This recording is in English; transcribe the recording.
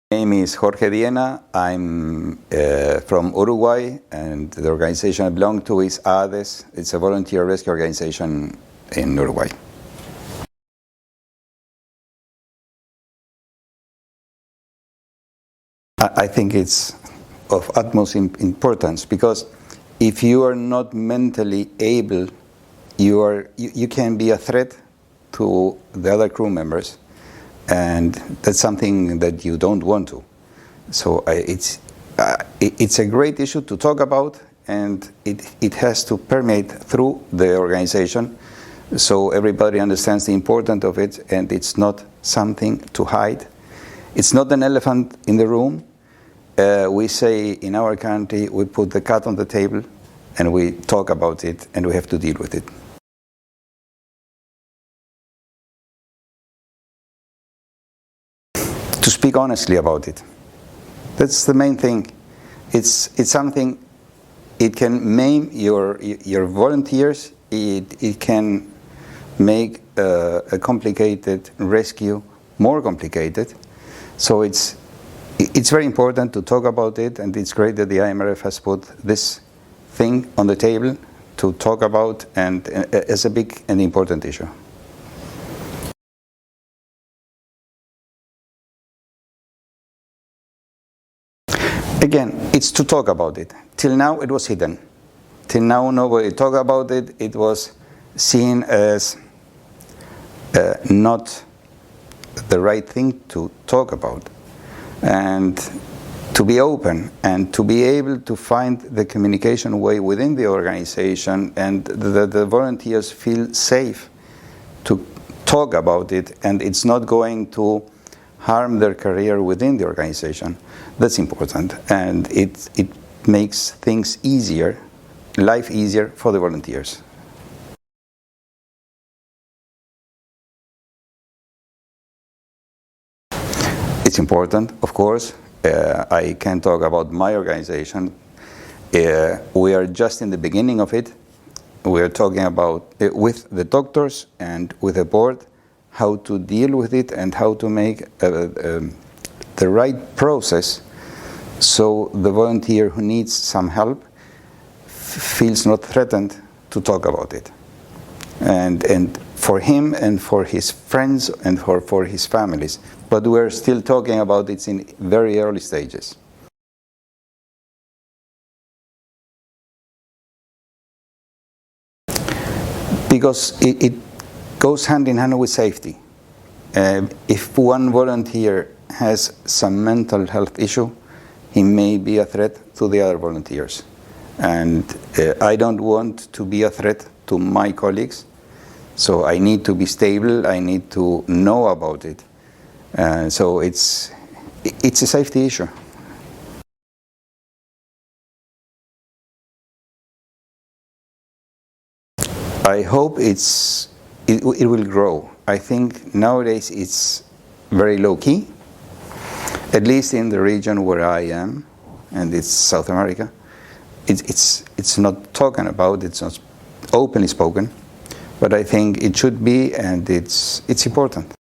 My name is Jorge Diena. I'm from Uruguay, and the organization I belong to is ADES. It's a volunteer rescue organization in Uruguay. I think it's of utmost importance, because if you are not mentally able, you can be a threat to the other crew members, and that's something that you don't want to. So it's a great issue to talk about, and it has to permeate through the organization, so everybody understands the importance of it, and it's not something to hide. It's not an elephant in the room. We say in our country, we put the cat on the table and we talk about it, and we have to deal with it. To speak honestly about it. That's the main thing. It's something, it can maim your volunteers, it can make a complicated rescue more complicated. So it's very important to talk about it, and it's great that the IMRF has put this thing on the table to talk about, and as a big and important issue. Again, it's to talk about it. Till now it was hidden. Till now nobody talked about it. It was seen as not the right thing to talk about. And to be open and to be able to find the communication way within the organization, and the volunteers feel safe to talk about it, and it's not going to harm their career within the organization. That's important, and it makes things easier, life easier for the volunteers. It's important, of course. I can talk about my organization. We are just in the beginning of it. We are talking about, with the doctors and with the board, how to deal with it and how to make the right process, so the volunteer who needs some help feels not threatened to talk about it. And for him and for his friends and for his families. But we're still talking about it in very early stages. Because it goes hand in hand with safety. If one volunteer has some mental health issue, he may be a threat to the other volunteers. And I don't want to be a threat to my colleagues, so I need to be stable, I need to know about it. So it's a safety issue. I hope it will grow. I think nowadays it's very low-key, at least in the region where I am, and it's South America. It's not talking about, it's not openly spoken, but I think it should be, and it's important.